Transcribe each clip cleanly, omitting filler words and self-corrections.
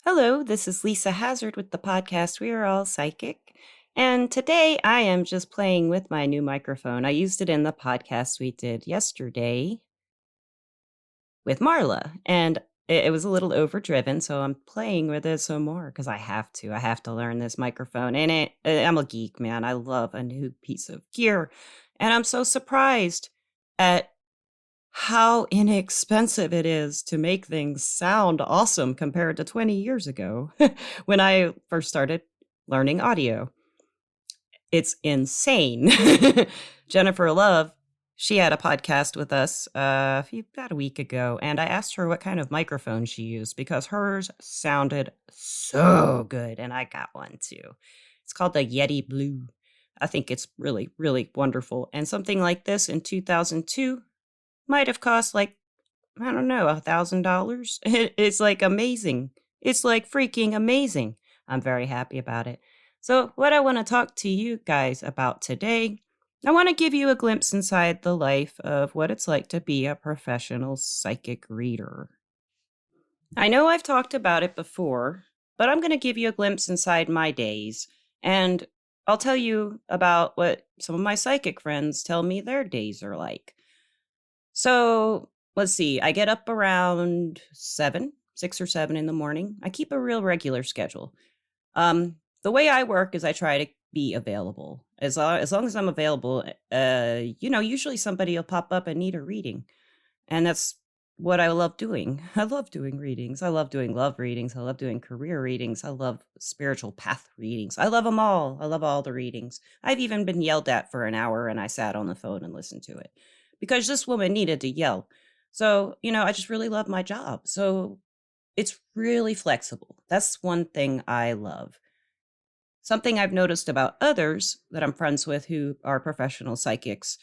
Hello, this is Lisa Hazard with the podcast We Are All Psychic. And today I am just playing with my new microphone. I used it in the podcast we did yesterday with Marla, and it was a little overdriven. So I'm playing with it some more because I have to. I have to learn this microphone. I'm a geek, man. I love a new piece of gear. And I'm so surprised at how inexpensive it is to make things sound awesome compared to 20 years ago when I first started learning audio. It's insane. Jennifer Love, she had a podcast with us about a week ago, and I asked her what kind of microphone she used because hers sounded so good, and I got one too. It's called the Yeti Blue. I think it's really, really wonderful. And something like this in 2002 might have cost like, I don't know, $1,000. It's like amazing. It's like freaking amazing. I'm very happy about it. So, what I want to talk to you guys about today, I want to give you a glimpse inside the life of what it's like to be a professional psychic reader. I know I've talked about it before, but I'm going to give you a glimpse inside my days. And I'll tell you about what some of my psychic friends tell me their days are like. So let's see. I get up around 6 or 7 in the morning. I keep a real regular schedule. The way I work is I try to be available. As long as I'm available, usually somebody will pop up and need a reading. And that's what I love doing. I love doing readings. I love doing love readings. I love doing career readings. I love spiritual path readings. I love them all. I love all the readings. I've even been yelled at for an hour and I sat on the phone and listened to it because this woman needed to yell. So, I just really love my job. So it's really flexible. That's one thing I love. Something I've noticed about others that I'm friends with who are professional psychics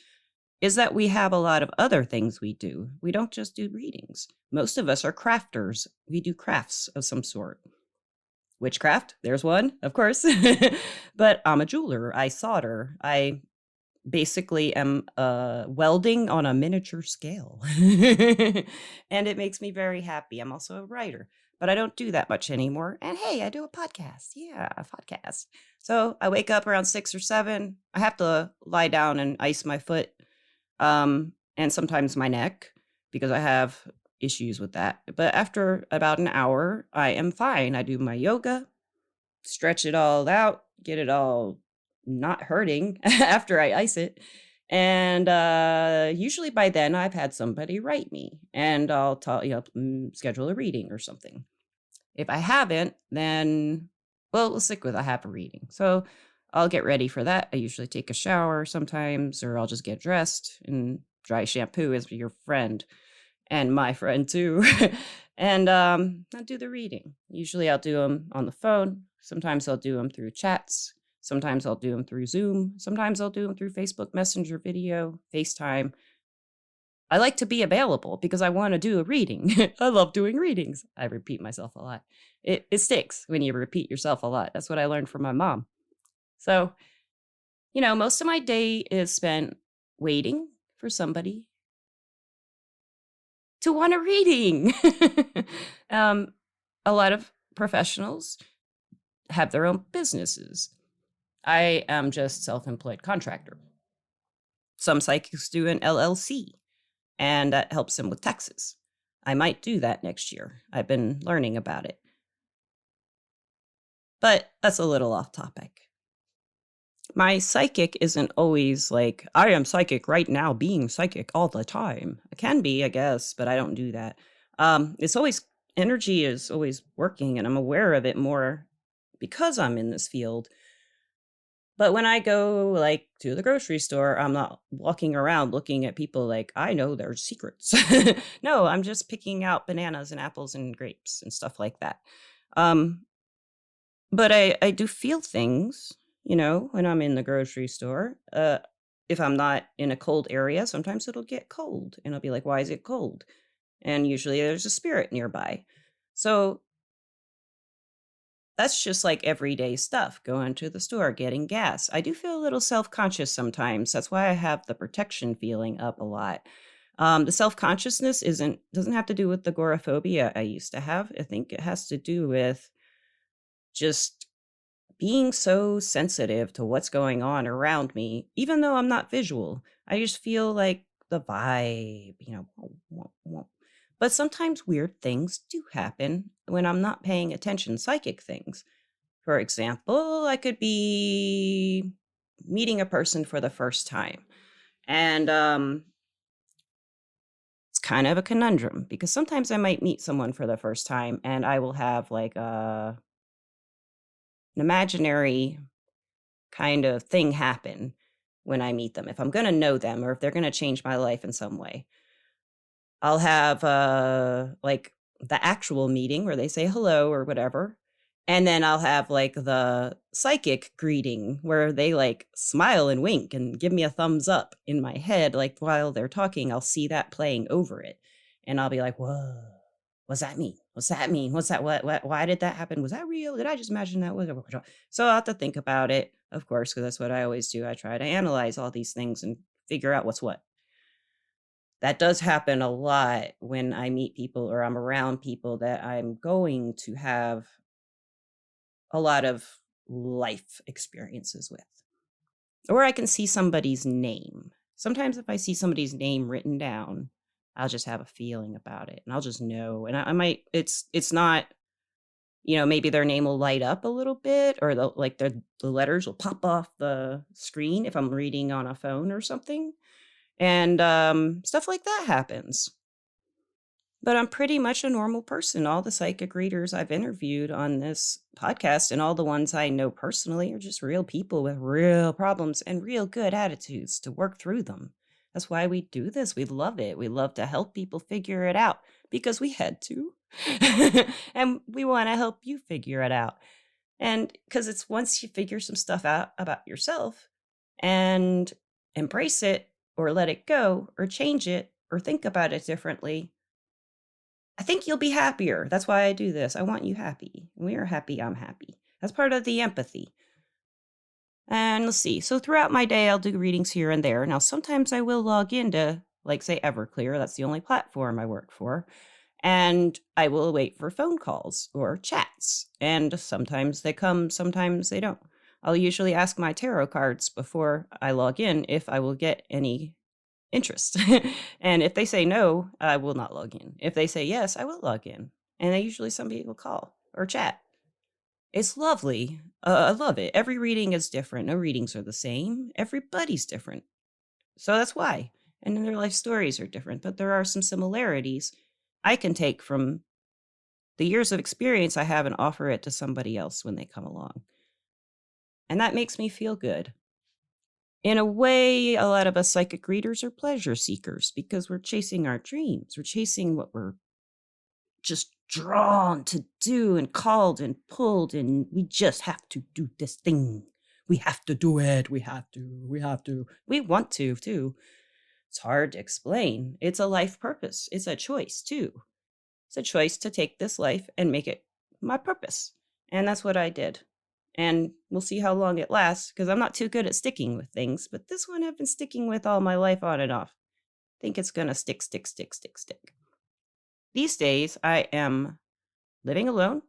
is that we have a lot of other things we do. We don't just do readings. Most of us are crafters. We do crafts of some sort. Witchcraft, there's one, of course. But I'm a jeweler. I solder. I basically am welding on a miniature scale. And it makes me very happy. I'm also a writer, but I don't do that much anymore. And hey, I do a podcast. Yeah, a podcast. So I wake up around 6 or 7. I have to lie down and ice my foot and sometimes my neck because I have issues with that. But after about an hour, I am fine. I do my yoga, stretch it all out, get it all not hurting after I ice it. And usually by then, I've had somebody write me and I'll schedule a reading or something. If I haven't, then, well, we'll stick with I have a reading. So I'll get ready for that. I usually take a shower sometimes, or I'll just get dressed, and dry shampoo is your friend and my friend too. And I'll do the reading. Usually I'll do them on the phone. Sometimes I'll do them through chats. Sometimes I'll do them through Zoom. Sometimes I'll do them through Facebook Messenger video, FaceTime. I like to be available because I want to do a reading. I love doing readings. I repeat myself a lot. It sticks when you repeat yourself a lot. That's what I learned from my mom. So, most of my day is spent waiting for somebody to want a reading. um, a lot of professionals have their own businesses. I am just self-employed contractor. Some psychics do an LLC, and that helps them with taxes. I might do that next year. I've been learning about it. But that's a little off topic. My psychic isn't always like, I am psychic right now, being psychic all the time. I can be, I guess, but I don't do that. It's always, energy is always working, and I'm aware of it more because I'm in this field. But when I go like to the grocery store, I'm not walking around looking at people like I know their secrets. No, I'm just picking out bananas and apples and grapes and stuff like that. Um, but I do feel things, when I'm in the grocery store. If I'm not in a cold area, sometimes it'll get cold and I'll be like, why is it cold? And usually there's a spirit nearby. So that's just like everyday stuff, going to the store, getting gas. I do feel a little self-conscious sometimes. That's why I have the protection feeling up a lot. The self-consciousness doesn't have to do with the agoraphobia I used to have. I think it has to do with just being so sensitive to what's going on around me, even though I'm not visual. I just feel like the vibe, womp, womp, womp. But sometimes weird things do happen when I'm not paying attention, psychic things. For example, I could be meeting a person for the first time. And it's kind of a conundrum because sometimes I might meet someone for the first time and I will have like an imaginary kind of thing happen when I meet them. If I'm going to know them or if they're going to change my life in some way, I'll have like the actual meeting where they say hello or whatever. And then I'll have like the psychic greeting where they like smile and wink and give me a thumbs up in my head. Like while they're talking, I'll see that playing over it. And I'll be like, whoa, what's that mean? What's that mean? What's that? Why did that happen? Was that real? Did I just imagine that? So I'll have to think about it, of course, because that's what I always do. I try to analyze all these things and figure out what's what. That does happen a lot when I meet people or I'm around people that I'm going to have a lot of life experiences with. Or I can see somebody's name. Sometimes if I see somebody's name written down, I'll just have a feeling about it and I'll just know. And I might it's not, maybe their name will light up a little bit or the letters will pop off the screen if I'm reading on a phone or something. And stuff like that happens. But I'm pretty much a normal person. All the psychic readers I've interviewed on this podcast and all the ones I know personally are just real people with real problems and real good attitudes to work through them. That's why we do this. We love it. We love to help people figure it out because we had to. And we want to help you figure it out. And because it's once you figure some stuff out about yourself and embrace it or let it go or change it or think about it differently, I think you'll be happier. That's why I do this. I want you happy. When we are happy, I'm happy. That's part of the empathy. And let's see. So throughout my day, I'll do readings here and there. Now, sometimes I will log into, like, say, Everclear. That's the only platform I work for. And I will wait for phone calls or chats. And sometimes they come, sometimes they don't. I'll usually ask my tarot cards before I log in if I will get any interest. And if they say no, I will not log in. If they say yes, I will log in. And usually somebody will call or chat. It's lovely. I love it. Every reading is different. No readings are the same. Everybody's different. So that's why. And then their life stories are different, but there are some similarities I can take from the years of experience I have and offer it to somebody else when they come along. And that makes me feel good. In a way, a lot of us psychic readers are pleasure seekers because we're chasing our dreams. We're chasing what we're just drawn to do and called and pulled, and we just have to do this thing. We have to do it. We have to. We have to. We want to, too. It's hard to explain. It's a life purpose. It's a choice, too. It's a choice to take this life and make it my purpose. And that's what I did. And we'll see how long it lasts, because I'm not too good at sticking with things, but this one I've been sticking with all my life on and off. I think it's gonna stick. These days, I am living alone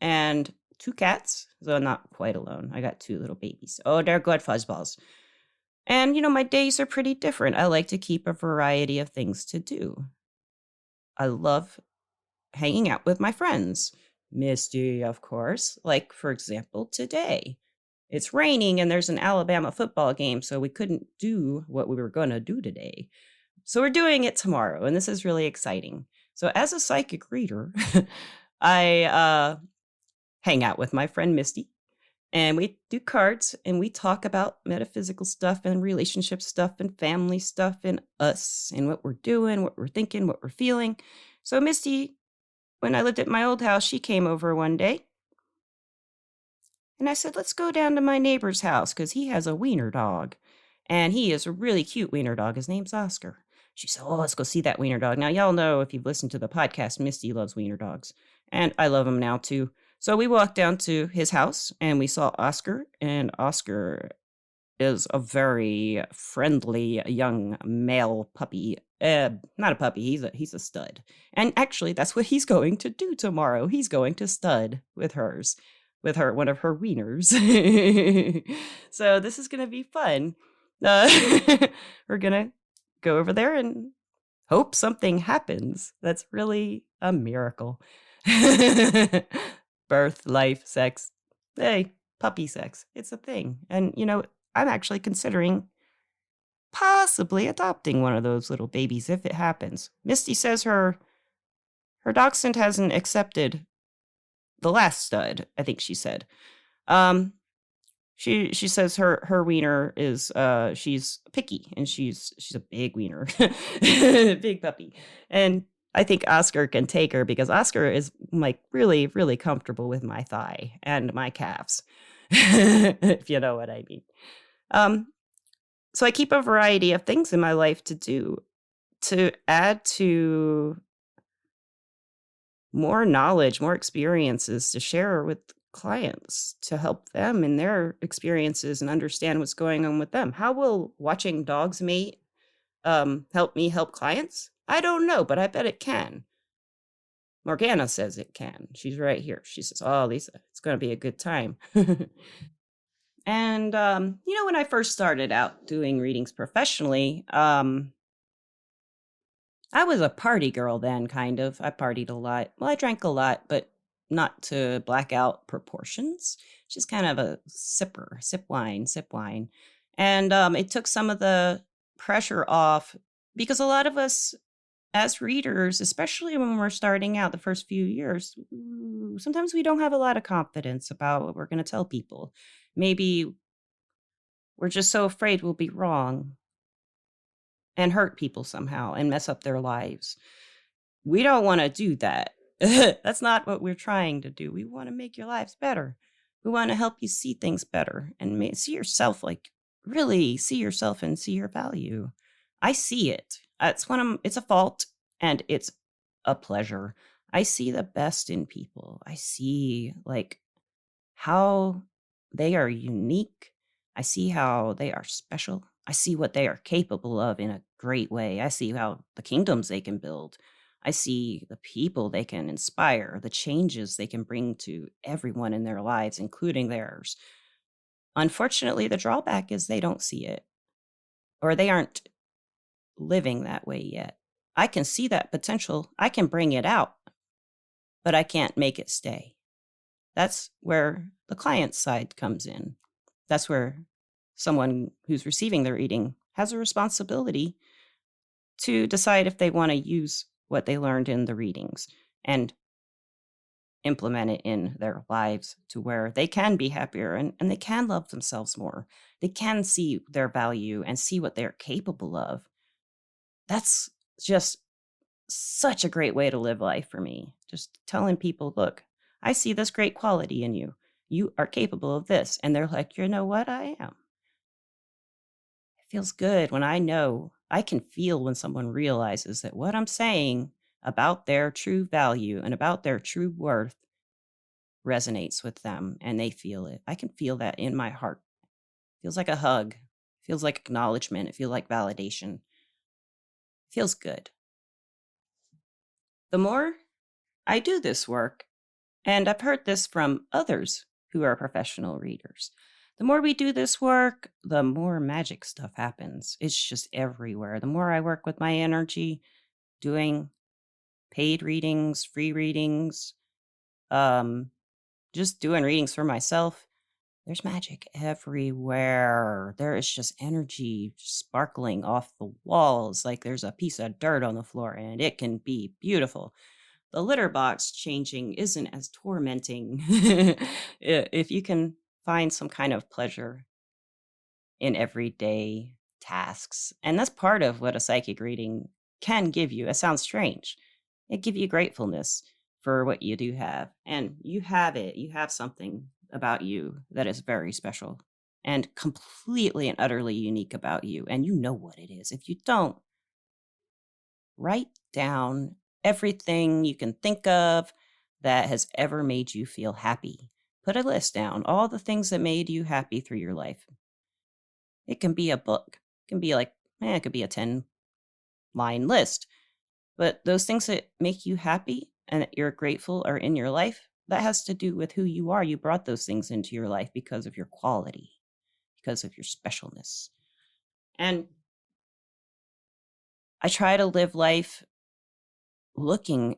and 2 cats, so I'm not quite alone. I got 2 little babies. Oh, they're good fuzzballs. And, my days are pretty different. I like to keep a variety of things to do. I love hanging out with my friends. Misty, of course. Like, for example, today. It's raining and there's an Alabama football game, so we couldn't do what we were going to do today. So we're doing it tomorrow, and this is really exciting. So as a psychic reader, I hang out with my friend Misty, and we do cards, and we talk about metaphysical stuff and relationship stuff and family stuff and us and what we're doing, what we're thinking, what we're feeling. So Misty, when I lived at my old house, she came over one day. And I said, let's go down to my neighbor's house because he has a wiener dog. And he is a really cute wiener dog. His name's Oscar. She said, oh, let's go see that wiener dog. Now, y'all know if you've listened to the podcast, Misty loves wiener dogs. And I love him now, too. So we walked down to his house and we saw Oscar. And Oscar is a very friendly young male puppy. Not a puppy, he's a stud. And actually, that's what he's going to do tomorrow. He's going to stud with hers. with one of her wieners. So this is gonna be fun. We're gonna go over there and hope something happens. That's really a miracle. Birth, life, sex. Hey, puppy sex. It's a thing. And, I'm actually considering possibly adopting one of those little babies if it happens. Misty says her dachshund hasn't accepted the last stud, I think she said. Um, she says her wiener is she's picky and she's a big wiener. Big puppy. And I think Oscar can take her because Oscar is like really, really comfortable with my thigh and my calves. If you know what I mean. Um, so I keep a variety of things in my life to do to add to more knowledge, more experiences to share with clients to help them in their experiences and understand what's going on with them. How will watching dogs mate help me help clients? I don't know, but I bet it can. Morgana says it can. She's right here. She says, "Oh, Lisa, it's going to be a good time." And when I first started out doing readings professionally, I was a party girl then, kind of. I partied a lot. Well, I drank a lot, but not to blackout proportions. Just kind of a sipper, sip wine. And it took some of the pressure off because a lot of us as readers, especially when we're starting out the first few years, sometimes we don't have a lot of confidence about what we're going to tell people. Maybe we're just so afraid we'll be wrong and hurt people somehow and mess up their lives. We don't want to do that. That's not what we're trying to do. We want to make your lives better. We want to help you see things better and see yourself, like really see yourself and see your value. I see it. It's a fault and it's a pleasure. I see the best in people. I see like how they are unique. I see how they are special. I see what they are capable of in a great way. I see how the kingdoms they can build. I see the people they can inspire, the changes they can bring to everyone in their lives, including theirs. Unfortunately, the drawback is they don't see it or they aren't living that way yet. I can see that potential. I can bring it out, but I can't make it stay. That's where the client side comes in. That's where someone who's receiving the reading has a responsibility to decide if they want to use what they learned in the readings and implement it in their lives to where they can be happier and they can love themselves more. They can see their value and see what they're capable of. That's just such a great way to live life for me. Just telling people, look, I see this great quality in you. You are capable of this. And they're like, you know what? I am. It feels good when I can feel when someone realizes that what I'm saying about their true value and about their true worth resonates with them and they feel it. I can feel that in my heart. Feels like a hug. Feels like acknowledgement. It feels like validation. Feels good. The more I do this work, and I've heard this from others who are professional readers, the more we do this work, the more magic stuff happens. It's just everywhere. The more I work with my energy, doing paid readings, free readings, just doing readings for myself, there's magic everywhere. There is just energy sparkling off the walls like there's a piece of dirt on the floor, and it can be beautiful. The litter box changing isn't as tormenting if you can find some kind of pleasure in everyday tasks. And that's part of what a psychic reading can give you. It sounds strange. It give you gratefulness for what you do have. And you have it. You have something about you that is very special and completely and utterly unique about you. And you know what it is. If you don't, write down everything you can think of that has ever made you feel happy. Put a list down, all the things that made you happy through your life. It can be a book. It can be it could be a 10-line list. But those things that make you happy and that you're grateful are in your life, that has to do with who you are. You brought those things into your life because of your quality, because of your specialness. And I try to live life looking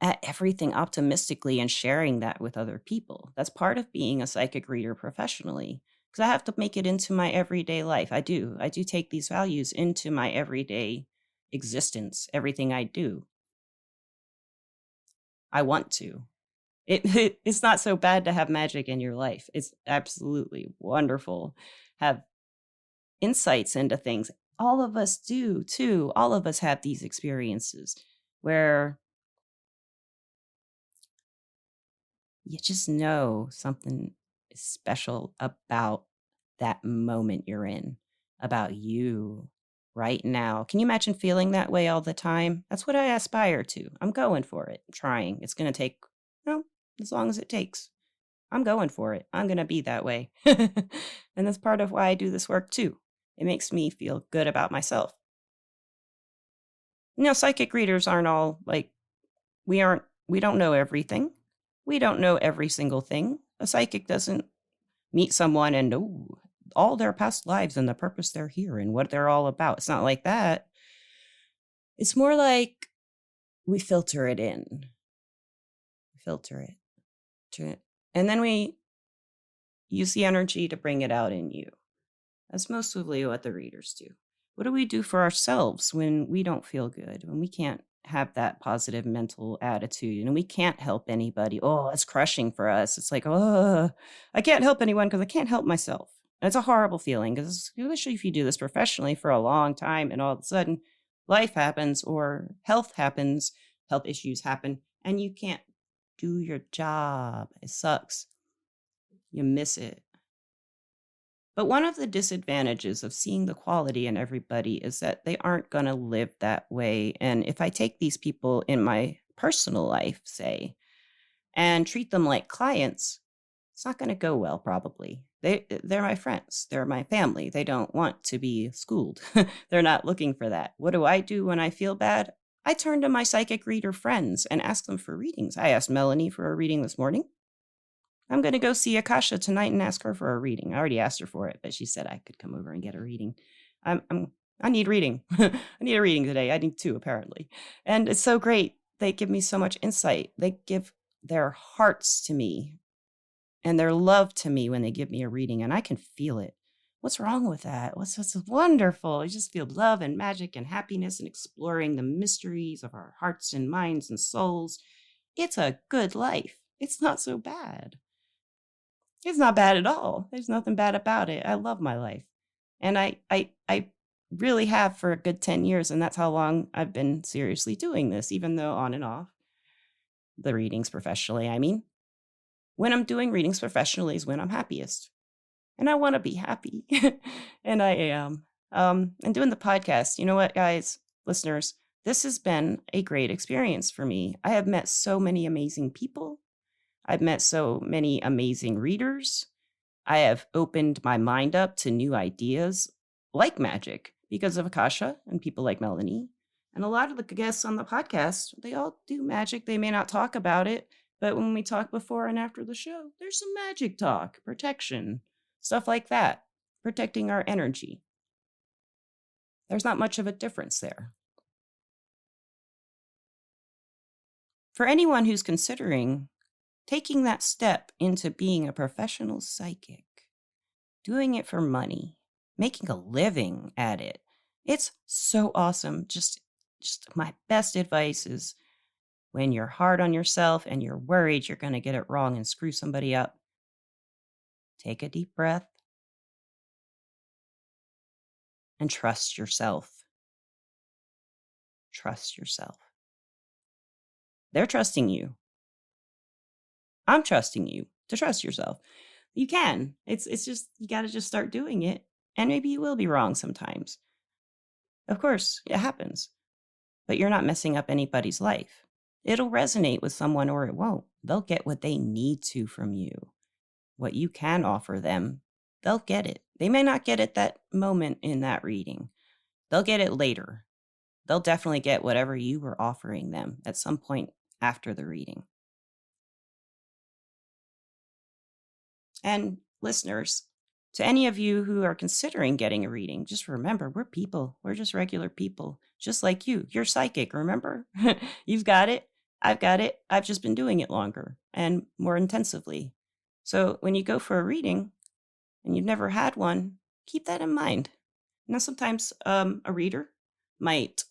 at everything optimistically and sharing that with other people. That's part of being a psychic reader professionally, because I have to make it into my everyday life. I do. I do take these values into my everyday existence, everything I do. I want to. It's not so bad to have magic in your life. It's absolutely wonderful. Have insights into things. All of us do too. All of us have these experiences where you just know something is special about that moment you're in, about you right now. Can you imagine feeling that way all the time? That's what I aspire to. I'm going for it. I'm trying. It's going to take, well, as long as it takes. I'm going for it. I'm going to be that way. And that's part of why I do this work too. It makes me feel good about myself. Psychic readers aren't all like, we don't know everything. We don't know every single thing. A psychic doesn't meet someone and know all their past lives and the purpose they're here and what they're all about. It's not like that. It's more like we filter it in. We filter it. And then we use the energy to bring it out in you. That's mostly what the readers do. What do we do for ourselves when we don't feel good, when we can't have that positive mental attitude and we can't help anybody? Oh, it's crushing for us. It's like, oh, I can't help anyone because I can't help myself. And it's a horrible feeling because especially if you do this professionally for a long time and all of a sudden life happens or health happens, health issues happen, and you can't do your job. It sucks. You miss it. But one of the disadvantages of seeing the quality in everybody is that they aren't going to live that way. And if I take these people in my personal life, say, and treat them like clients, it's not going to go well, probably. They're my friends. They're my family. They don't want to be schooled. They're not looking for that. What do I do when I feel bad? I turn to my psychic reader friends and ask them for readings. I asked Melanie for a reading this morning. I'm going to go see Akasha tonight and ask her for a reading. I already asked her for it, but she said I could come over and get a reading. I need reading. I need a reading today. I need two, apparently. And it's so great. They give me so much insight. They give their hearts to me and their love to me when they give me a reading, and I can feel it. What's wrong with that? What's wonderful? You just feel love and magic and happiness and exploring the mysteries of our hearts and minds and souls. It's a good life. It's not so bad. It's not bad at all. There's nothing bad about it. I love my life. And I really have for a good 10 years, and that's how long I've been seriously doing this, even though on and off. The readings professionally, I mean. When I'm doing readings professionally is when I'm happiest. And I want to be happy. And I am. And doing the podcast, you know what, guys, listeners, this has been a great experience for me. I have met so many amazing people. I've met so many amazing readers. I have opened my mind up to new ideas like magic because of Akasha and people like Melanie. And a lot of the guests on the podcast, they all do magic. They may not talk about it, but when we talk before and after the show, there's some magic talk, protection, stuff like that, protecting our energy. There's not much of a difference there. For anyone who's considering taking that step into being a professional psychic, doing it for money, making a living at it. It's so awesome. Just my best advice is when you're hard on yourself and you're worried you're going to get it wrong and screw somebody up, take a deep breath and trust yourself. Trust yourself. They're trusting you. I'm trusting you to trust yourself. You can. It's just you got to just start doing it, and maybe you will be wrong sometimes. Of course, it happens. But you're not messing up anybody's life. It'll resonate with someone or it won't. They'll get what they need to from you. What you can offer them, they'll get it. They may not get it that moment in that reading. They'll get it later. They'll definitely get whatever you were offering them at some point after the reading. And listeners, to any of you who are considering getting a reading, just remember we're people. We're just regular people, just like you. You're psychic, remember? You've got it. I've got it. I've just been doing it longer and more intensively. So when you go for a reading and you've never had one, keep that in mind. Now, sometimes a reader might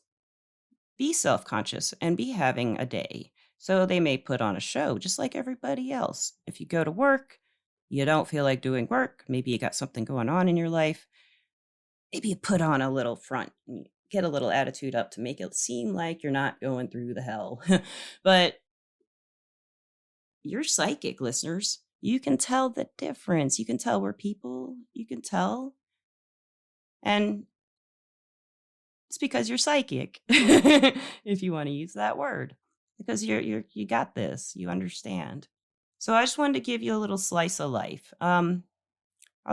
be self conscious and be having a day. So they may put on a show just like everybody else. If you go to work, you don't feel like doing work, maybe you got something going on in your life, maybe you put on a little front and you get a little attitude up to make it seem like you're not going through the hell. But you're psychic, listeners. You can tell the difference. You can tell we're people. You can tell. And it's because you're psychic, if you want to use that word, because you got this. You understand. So I just wanted to give you a little slice of life. I'll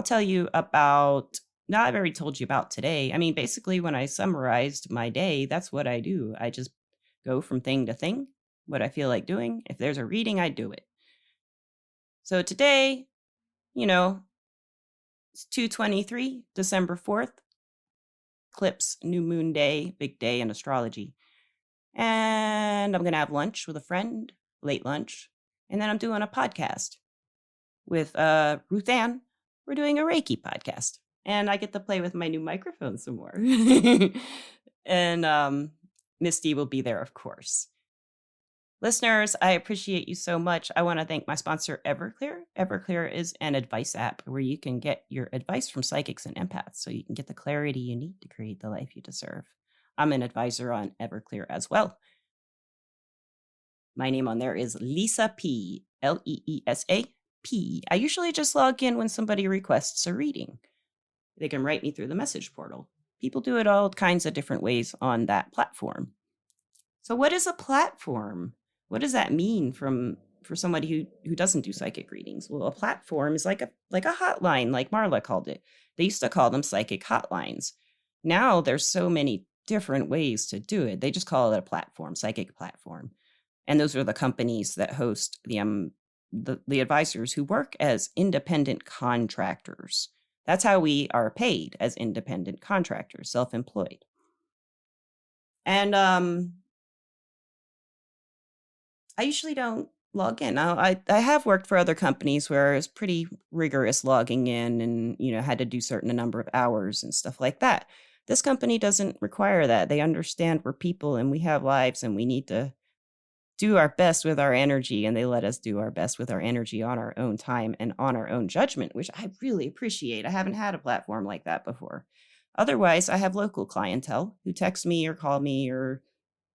tell you about. Now I've already told you about today. I mean, basically, when I summarized my day, that's what I do. I just go from thing to thing, what I feel like doing. If there's a reading, I do it. So today, you know, it's 2/23, December 4th, eclipse, new moon day, big day in astrology. And I'm going to have lunch with a friend, late lunch. And then I'm doing a podcast with Ruth Ann. We're doing a Reiki podcast. And I get to play with my new microphone some more. And Misty will be there, of course. Listeners, I appreciate you so much. I want to thank my sponsor, Everclear. Everclear is an advice app where you can get your advice from psychics and empaths so you can get the clarity you need to create the life you deserve. I'm an advisor on Everclear as well. My name on there is Leesa P, Leesa P. I usually just log in when somebody requests a reading. They can write me through the message portal. People do it all kinds of different ways on that platform. So what is a platform? What does that mean for somebody who doesn't do psychic readings? Well, a platform is like a hotline, like Marla called it. They used to call them psychic hotlines. Now there's so many different ways to do it. They just call it a platform, psychic platform. And those are the companies that host the advisors who work as independent contractors. That's how we are paid, as independent contractors, self-employed. And I usually don't log in. Now, I have worked for other companies where it's pretty rigorous logging in and, had to do certain number of hours and stuff like that. This company doesn't require that. They understand we're people and we have lives and we need to do our best with our energy, and they let us do our best with our energy on our own time and on our own judgment, which I really appreciate. I haven't had a platform like that before. Otherwise, I have local clientele who text me or call me or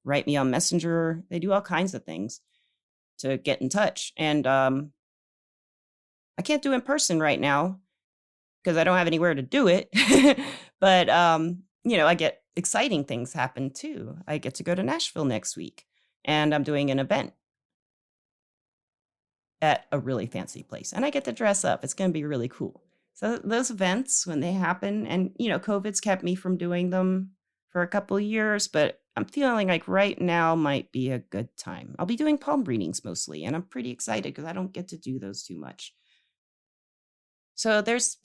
write me on Messenger. They do all kinds of things to get in touch. And I can't do in person right now because I don't have anywhere to do it. But, I get exciting things happen too. I get to go to Nashville next week and I'm doing an event at a really fancy place and I get to dress up. It's going to be really cool. So those events, when they happen, and, COVID's kept me from doing them for a couple of years, but I'm feeling like right now might be a good time. I'll be doing palm readings mostly, and I'm pretty excited because I don't get to do those too much. So there's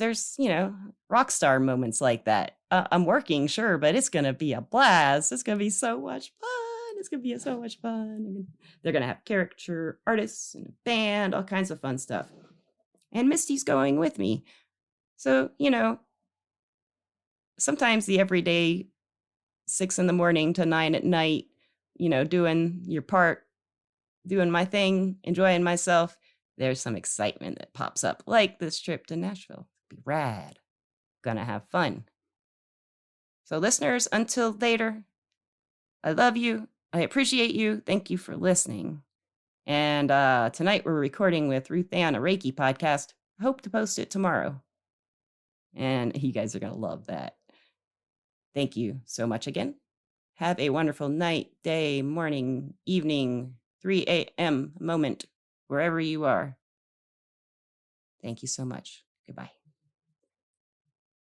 rock star moments like that. I'm working, sure, but it's going to be a blast. It's going to be so much fun. It's going to be so much fun. They're going to have caricature artists and a band, all kinds of fun stuff. And Misty's going with me. So, sometimes the everyday 6 a.m. to 9 p.m, doing your part, doing my thing, enjoying myself, there's some excitement that pops up, like this trip to Nashville. It'll be rad. Gonna have fun. So listeners, until later, I love you. I appreciate you. Thank you for listening. And tonight we're recording with Ruth Ann, a Reiki podcast. I hope to post it tomorrow. And you guys are going to love that. Thank you so much again. Have a wonderful night, day, morning, evening, 3 a.m. moment, wherever you are. Thank you so much. Goodbye.